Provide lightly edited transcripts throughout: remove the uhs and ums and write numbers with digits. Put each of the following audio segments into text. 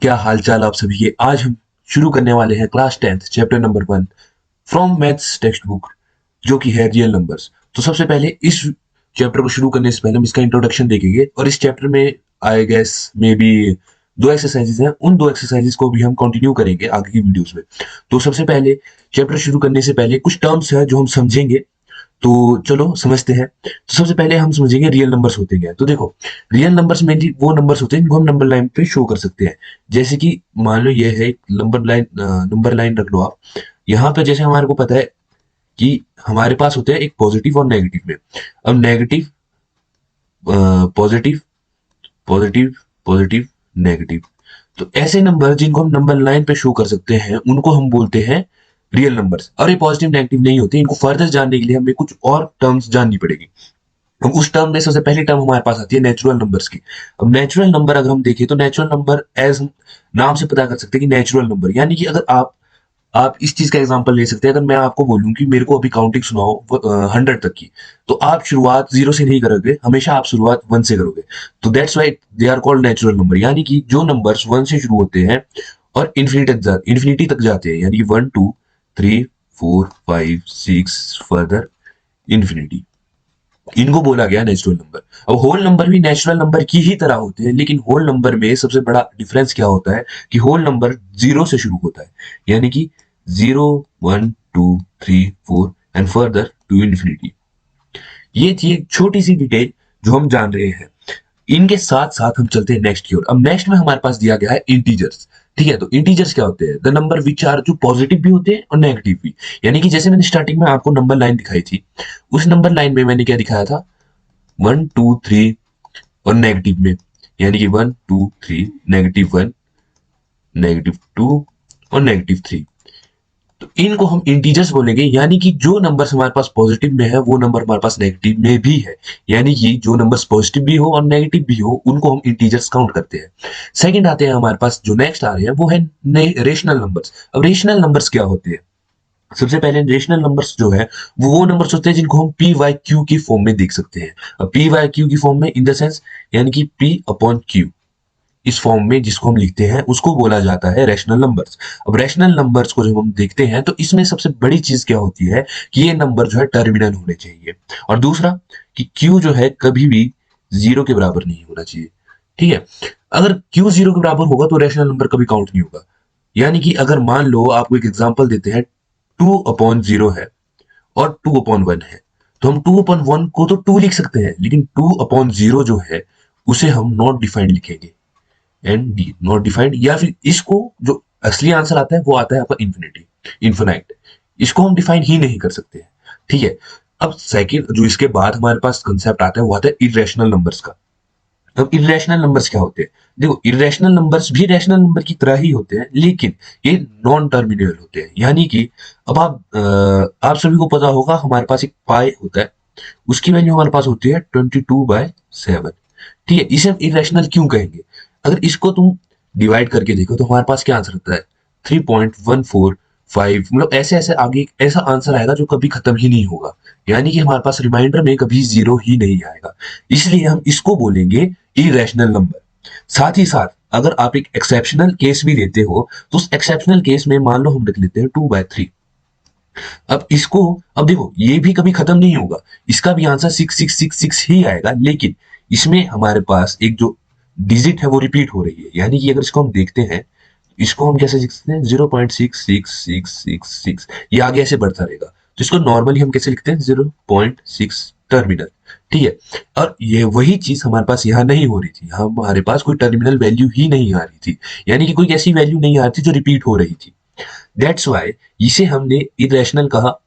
क्या हालचाल आप सभी के। आज हम शुरू करने वाले हैं class 10th chapter number 1 from maths text book, जो कि है रियल नंबर्स। तो सबसे पहले इस चैप्टर को शुरू करने से पहले हम इसका इंट्रोडक्शन देखेंगे, और इस चैप्टर में आई गेस मे बी दो एक्सरसाइजेज हैं, उन दो एक्सरसाइजेज को भी हम कंटिन्यू करेंगे आगे की वीडियोस में। तो सबसे पहले चैप्टर शुरू करने से पहले कुछ टर्म्स है जो हम समझेंगे, तो चलो समझते हैं। तो सबसे पहले हम समझेंगे रियल नंबर्स होते हैं। तो देखो, रियल नंबर्स मेनली वो नंबर्स होते हैं जिनको हम नंबर लाइन पे शो कर सकते हैं। जैसे कि मान लो ये है एक नंबर लाइन रख लो आप। यहाँ पे जैसे हमारे को पता है कि हमारे पास होते हैं एक पॉजिटिव और नेगेटिव में। अब negative, positive, positive, positive, negative, तो ऐसे नंबर जिनको हम नंबर लाइन पे शो कर सकते हैं उनको हम बोलते हैं रियल नंबर्स। और ये पॉजिटिव नेगेटिव नहीं होते, इनको फर्दर जानने के लिए हमें कुछ और टर्म्स जाननी पड़ेगी। अब उस टर्म में सबसे पहली टर्म हमारे पास आती है नेचुरल नंबर्स की। अब नेचुरल नंबर अगर हम देखें तो नेचुरल नंबर एज हम नाम से पता कर सकते हैं कि नेचुरल नंबर, यानी कि अगर आप इस चीज का एग्जांपल ले सकते हैं। अगर मैं आपको बोलूं कि मेरे को अभी काउंटिंग सुनाओ 100 तक की, तो आप शुरुआत 0 से नहीं करोगे, हमेशा आप शुरुआत 1 से करोगे। तो that's why they are called natural number, यानी कि जो नंबर्स 1 से शुरू होते हैं और इन्फिनिटी तक जाते हैं, यानी कि 1 2 3 4 5 6 फर्दर इन्फिनिटी, इनको बोला गया नेचुरल नंबर। अब होल नंबर भी नेचुरल नंबर की ही तरह होते हैं, लेकिन होल नंबर में सबसे बड़ा डिफरेंस क्या होता है कि होल नंबर 0 से शुरू होता है, यानी कि 0 1 2 3 4 एंड फर्दर टू इन्फिनिटी। ये थी एक छोटी सी डिटेल जो हम जान रहे हैं। इनके साथ साथ हम चलते हैं नेक्स्ट की ओर। अब नेक्स्ट में हमारे पास दिया गया है इंटीजर्स। ठीक है, तो इंटीजर्स क्या होते हैं? द नंबर विच आर, जो पॉजिटिव भी होते हैं और नेगेटिव भी। यानी कि जैसे मैंने स्टार्टिंग में आपको नंबर लाइन दिखाई थी, उस नंबर लाइन में मैंने क्या दिखाया था? 1 2 3 और नेगेटिव में, यानी कि 1 2 3 -1 -2 और -3। तो इनको हम इंटीजर्स बोलेंगे, यानी कि जो नंबर्स हमारे पास पॉजिटिव में है वो नंबर हमारे पास नेगेटिव में भी है। यानी कि जो नंबर्स पॉजिटिव भी हो और नेगेटिव भी हो उनको हम इंटीजर्स काउंट करते हैं। सेकंड आते हैं हमारे पास, जो नेक्स्ट आ रहे हैं वो है रेशनल नंबर्स। अब रेशनल नंबर्स क्या होते हैं? सबसे पहले रेशनल नंबर्स जो है वो नंबर्स होते हैं जिनको हम पी वाई क्यू की फॉर्म में देख सकते हैं। अब पी वाई क्यू की फॉर्म में इन द सेंस, यानी कि पी अपॉन क्यू, इस फॉर्म में जिसको हम लिखते हैं उसको बोला जाता है रैशनल नंबर्स। अब रैशनल नंबर्स को जब हम देखते हैं तो इसमें सबसे बड़ी चीज क्या होती है कि ये नंबर जो है टर्मिनल होने चाहिए, और दूसरा कि क्यू जो है कभी भी 0 के बराबर नहीं होना चाहिए। ठीक है, अगर क्यू 0 के बराबर होगा तो रैशनल नंबर कभी काउंट नहीं होगा। यानी कि अगर मान लो आपको एक एग्जांपल देते हैं, 2/0 है और 2/1 है, तो हम 2/1 को तो 2 लिख सकते हैं, लेकिन 2/0 जो है उसे हम नॉट डिफाइंड लिखेंगे, एंड डी नॉट डिफाइंड। या फिर इसको जो असली आंसर आता है वो आता है आपका इन्फिनिटी, इन्फिनाइट, इसको हम डिफाइन ही नहीं कर सकते हैं। ठीक है, अब सेकंड जो इसके बाद हमारे पास कंसेप्ट आता है वो आता है इरेशनल नंबर्स का। अब इरेशनल नंबर्स क्या होते हैं? देखो, इरेशनल नंबर्स भी रैशनल नंबर की तरह ही होते हैं, लेकिन ये नॉन टर्मिनल होते हैं। यानी कि अब आप सभी को पता होगा हमारे पास एक पाई होता है, उसकी वैल्यू हमारे पास होती है 22/7। ठीक है, इसे हम इरेशनल क्यों कहेंगे? अगर इसको तुम डिवाइड करके देखो तो हमारे पास क्या आंसर आता है? 3.145। मतलब ऐसे ऐसे आगे ऐसा आंसर आएगा जो कभी खत्म ही नहीं होगा, यानी कि हमारे पास रिमाइंडर में कभी 0 ही नहीं आएगा। इसलिए हम इसको बोलेंगे इरेशनल नंबर। साथ ही साथ अगर आप एक एक्सेप्शनल केस भी लेते हो तो उस एक्सेप्शनल केस में मान लो हम रख लेते हैं 2/3। अब इसको, अब देखो ये भी कभी खत्म नहीं होगा, इसका भी आंसर 6666 ही आएगा, लेकिन इसमें हमारे पास एक जो डिजिट है वो रिपीट हो रही है। यानी कि अगर इसको हम देखते हैं, इसको हम कैसे लिख सकते हैं? 0.6666, ये आगे ऐसे बढ़ता रहेगा। तो इसको नॉर्मली हम कैसे लिखते हैं? 0.6 टर्मिनल। ठीक है, और ये वही चीज हमारे पास यहाँ नहीं हो रही थी, हमारे पास कोई टर्मिनल वैल्यू ही नहीं आ रही थी, यानी कि कोई ऐसी वैल्यू नहीं आ रही थी जो रिपीट हो रही थी। दैट्स वाई इसे हमने इरेशनल कहा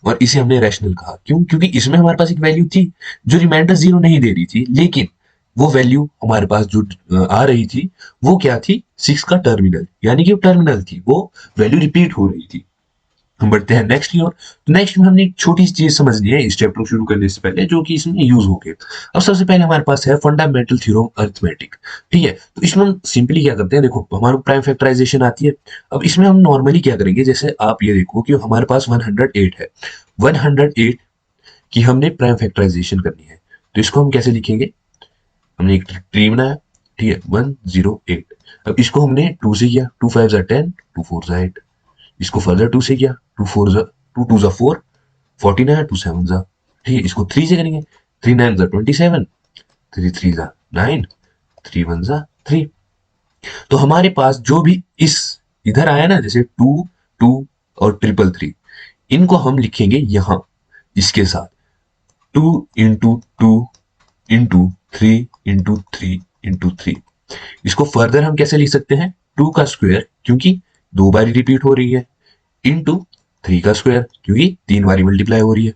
और इसे हमने रैशनल कहा। क्यों? क्योंकि इसमें हमारे पास एक वैल्यू थी जो रिमाइंडर 0 नहीं दे रही थी, लेकिन वो वैल्यू हमारे पास जो आ रही थी वो क्या थी? 6 का टर्मिनल, यानी कि वो टर्मिनल थी, वो वैल्यू रिपीट हो रही थी। हम बढ़ते हैं नेक्स्ट की ओर। तो नेक्स्ट में हमने एक छोटी सी चीज समझनी है इस चैप्टर को शुरू करने से पहले, जो कि इसमें यूज हो गए। अब सबसे पहले हमारे पास है फंडामेंटल थ्योरम अरिथमेटिक। ठीक है, तो इसमें हम सिंपली क्या करते हैं? देखो, हमारे प्राइम फैक्टराइजेशन आती है। अब इसमें हम नॉर्मली क्या करेंगे, जैसे आप ये देखो कि हमारे पास 108 है, 108 की हमने प्राइम फैक्टराइजेशन करनी है, तो इसको हम कैसे लिखेंगे? हमने एक ट्री बनाया। ठीक है 108। अब इसको हमने 2 से किया, 2 5 जा 10, 2 4 जा 8। इसको फर्दर 2 से किया, 2 2 जा 4, 14 आया, 2 7 जा, ठीक है। इसको 3 से करेंगे, 3 9 जा 27, 3 3 जा 9, 3 1 जा 3। तो हमारे पास जो भी इस इधर आया ना, जैसे 2 2 और 3 इनको हम लिखेंगे यहां इसके साथ, 2 इंटू 2 इंटू 3 इसको फर्दर हम कैसे लिख सकते हैं, 2 का स्क्वायर क्योंकि 2 बारी रिपीट हो रही है, इंटू 3 का स्क्वायर क्योंकि 3 बारी मल्टीप्लाई हो रही है,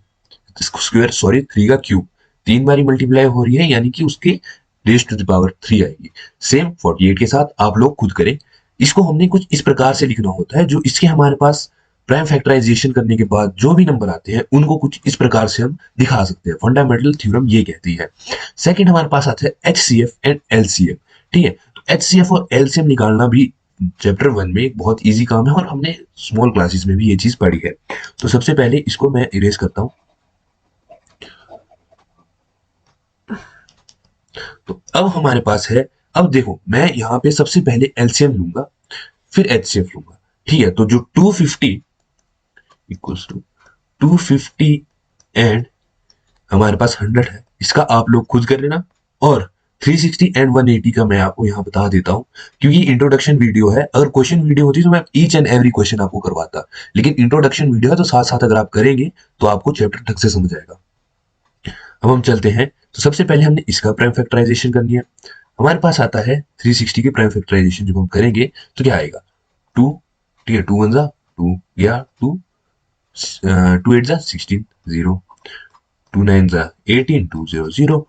इसको स्क्वायर सॉरी 3 का क्यूब, 3 बारी मल्टीप्लाई हो रही है यानी कि उसके रेज टू द पावर 3 आएगी। सेम 48 के साथ आप लोग खुद करें। इसको हमने कुछ इस प्रकार से लिखना होता है, जो इसके हमारे पास प्राइम फैक्टराइजेशन करने के बाद जो भी नंबर आते हैं उनको कुछ इस प्रकार से हम दिखा सकते हैं। फंडामेंटल थ्योरम ये कहती है। सेकंड हमारे पास आता है एचसीएफ एंड एलसीएम। ठीक है, तो एचसीएफ और एलसीएम निकालना भी चैप्टर 1 में एक बहुत इजी काम है और हमने स्मॉल क्लासेस में भी ये चीज पढ़ी है। तो सबसे पहले इसको मैं इरेज करता हूं। तो अब हमारे पास है, अब देखो मैं यहां पे सबसे पहले एलसीएम लूंगा फिर एचसीएफ लूंगा। ठीक है, तो जो 250 इक्वल्स टू 250 एंड हमारे पास 100 है, इसका आप लोग खुद कर लेना। और 360 एंड 180 का मैं आपको यहाँ बता देता हूँ क्योंकि इंट्रोडक्शन वीडियो है। अगर क्वेश्चन वीडियो होती तो मैं ईच एंड एवरी क्वेश्चन आपको करवाता, लेकिन इंट्रोडक्शन वीडियो है तो साथ साथ अगर आप करेंगे तो आपको चैप्टर ढंग से समझ आएगा। अब हम चलते हैं, तो सबसे पहले हमने इसका प्राइम फैक्टराइजेशन करनी है। हमारे पास आता है 360 के प्राइम फैक्टराइजेशन जब हम करेंगे तो क्या आएगा, 2, ठीक है 2 1 जा 2 या 2 2 8 जा 16 0, 2 9 जा 18 2 0 0।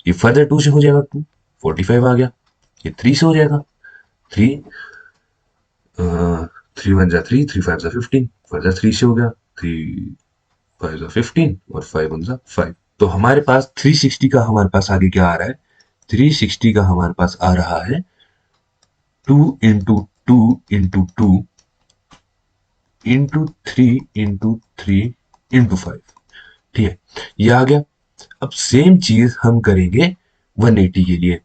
ये फर्दर 2 से हो जाएगा 2 45 आ गया। ये 3 से हो जाएगा 3 3 1 जा 3 3 5 जा 15, फर्दर 3 से हो गया 3 5 जा 15 और 5 1 जा 5। तो हमारे पास 360 का हमारे पास आगे क्या आ रहा है, 360 का हमारे पास आ रहा है 2 into 2 into 2 into 3 into 3 into 5। ठीक है, ये आ गया। अब सेम चीज हम करेंगे 180 के लिए।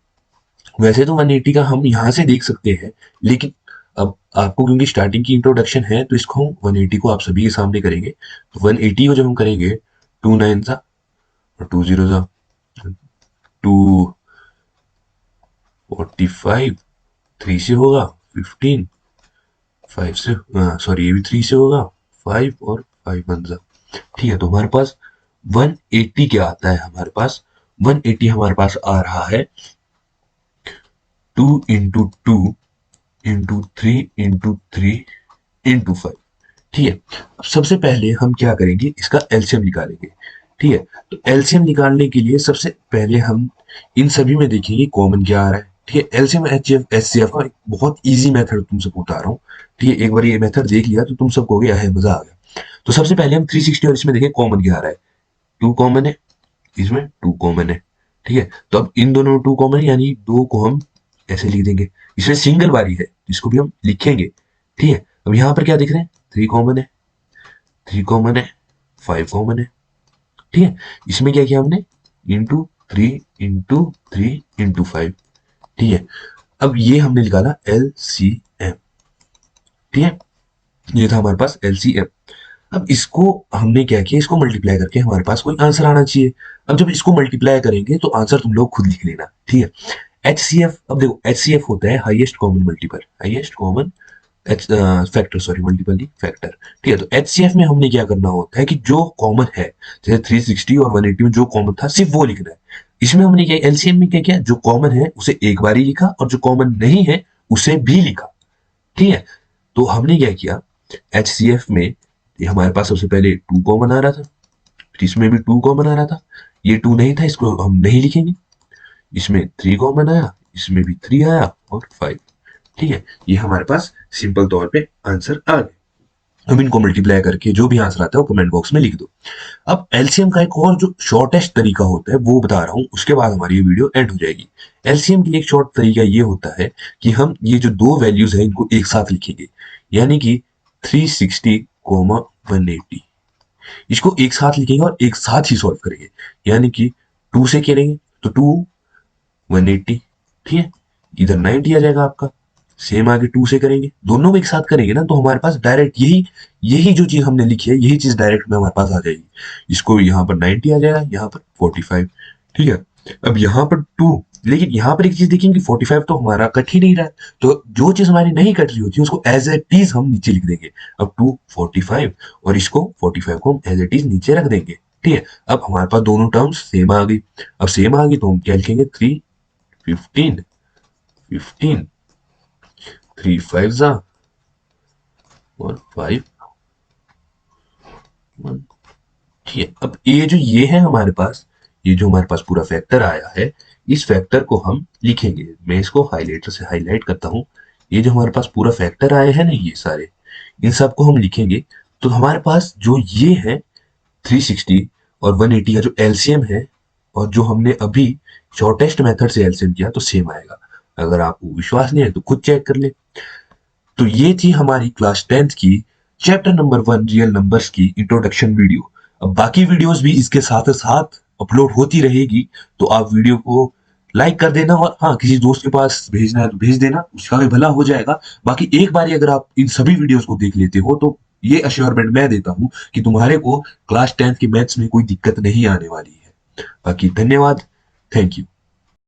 वैसे तो 180 का हम यहां से देख सकते हैं, लेकिन अब आपको क्योंकि स्टार्टिंग की इंट्रोडक्शन है तो इसको हम 180 को आप सभी के सामने करेंगे। तो 180 को जब हम करेंगे 2 9 सा और 2 0 सा 245, 3 से होगा 15, 5 से सॉरी ये भी 3 से होगा 5 और 5 1 सा। ठीक है, तो हमारे पास 180 क्या आता है, हमारे पास 180 हमारे पास आ रहा है 2 इंटू 2 इंटू 3 इंटू 3 इंटू 5। ठीक है, अब सबसे पहले हम क्या करेंगे, इसका एलसीएम निकालेंगे। ठीक है, तो एलसीएम निकालने के लिए सबसे पहले हम इन सभी में देखेंगे कॉमन क्या आ रहा है। ठीक है, एलसीएम एचसीएफ एचसीएफ का एक बहुत इजी मेथड तुमसे बता रहा हूँ। ठीक है, एक बार ये मेथड देख लिया तो तुम सब कहोगे है मजा आ गया। तो सबसे पहले हम 360 और इसमें देखें कॉमन क्या आ रहा है, 2 कॉमन है, इसमें 2 कॉमन है। ठीक है, तो अब इन दोनों 2 कॉमन है यानी 2 को हम ऐसे लिख देंगे। इसमें सिंगल बारी है इसको भी हम लिखेंगे। ठीक है, अब यहाँ पर क्या दिख रहे हैं, 3 कॉमन है, 3 कॉमन है, 5 कॉमन है। ठीक है, इसमें क्या किया हमने, इंटू 3 इंटू 3 इंटू 5। ठीक है, अब ये हमने निकाला एलसीएम। ठीक है, ये था हमारे पास एलसीएम। अब इसको हमने क्या किया, इसको मल्टीप्लाई करके हमारे पास कोई आंसर आना चाहिए। अब जब इसको मल्टीप्लाई करेंगे तो आंसर तुम लोग खुद लिख लेना। ठीक है, एचसीएफ, अब देखो एचसीएफ होता है highest common multiple, highest common factor, sorry multiple नहीं फैक्टर। ठीक है, तो एचसीएफ में हमने क्या करना होता है कि जो कॉमन है, जैसे 360 और 180 में जो कॉमन था सिर्फ वो लिखना है। इसमें हमने क्या एलसीएम में क्या किया, जो कॉमन है उसे एक बार ही लिखा और जो कॉमन नहीं है उसे भी लिखा। ठीक है, तो हमने क्या किया, एचसीएफ में ये हमारे पास सबसे पहले 2 कॉमन आ रहा था, फिर इसमें भी 2 कॉमन आ रहा था, ये 2 नहीं था इसको हम नहीं लिखेंगे। इसमें 3 कॉमन आया, इसमें भी 3 आया और 5। ठीक है, ये हमारे पास सिंपल तौर पे आंसर आ गए। हम इनको मल्टीप्लाई करके जो भी आंसर आता है वो कमेंट बॉक्स में लिख दो। अब एलसीएम का एक और जो शॉर्टेस्ट तरीका होता है वो बता रहा हूं, उसके बाद हमारी ये वीडियो एंड हो जाएगी। एलसीएम की एक शॉर्ट तरीका ये होता है कि हम ये जो दो वैल्यूज है इनको एक साथ लिखेंगे, यानी कि 360 180 इसको एक साथ लिखेंगे और एक साथ ही सॉल्व करेंगे। यानी कि 2 से करेंगे तो 2 180, ठीक है, इधर 90 आ जाएगा आपका। सेम आगे 2 से करेंगे, दोनों को एक साथ करेंगे ना, तो हमारे पास डायरेक्ट यही यही जो चीज हमने लिखी है यही चीज डायरेक्ट में हमारे पास आ जाएगी। इसको यहाँ पर 90 आ जाएगा, यहाँ पर 45। ठीक है, अब यहाँ पर 2, लेकिन यहाँ पर एक चीज देखेंगे 45 तो हमारा कट ही नहीं रहा है, तो जो चीज हमारी नहीं कट रही होती है उसको एज इट इज हम नीचे लिख देंगे। अब 2 45 और इसको 45 को हम एज इट इज नीचे रख देंगे। ठीक है, अब हमारे पास दोनों टर्म्स सेम आ गई। अब सेम आ गई तो हम क्या लिखेंगे, 3 15 15 3 5 जा और 5 1। ठीक है, अब ये है हमारे पास, ये जो हमारे पास पूरा फैक्टर आया है, इस फैक्टर को हम लिखेंगे। मैं इसको हाइलाइटर से हाईलाइट करता हूँ। ये जो हमारे पास पूरा फैक्टर आए हैं ना, ये सारे, इन सबको हम लिखेंगे। तो हमारे पास जो ये है 360 और 180 का जो एलसीएम है, और जो हमने अभी शॉर्टेस्ट मेथड से एलसीएम किया, तो सेम आएगा। अगर आपको विश्वास नहीं है तो खुद चेक कर ले। तो ये थी हमारी क्लास 10th की चैप्टर नंबर 1 रियल नंबर्स की इंट्रोडक्शन वीडियो। अब बाकी वीडियोस भी इसके साथ साथ अपलोड होती रहेगी, तो आप वीडियो को लाइक कर देना, और हाँ, किसी दोस्त के पास भेजना है तो भेज देना, उसका भी भला हो जाएगा। बाकी एक बार अगर आप इन सभी वीडियोस को देख लेते हो तो ये अश्योरमेंट मैं देता हूँ कि तुम्हारे को क्लास 10th की मैथ्स में कोई दिक्कत नहीं आने वाली है। बाकी धन्यवाद, थैंक यू।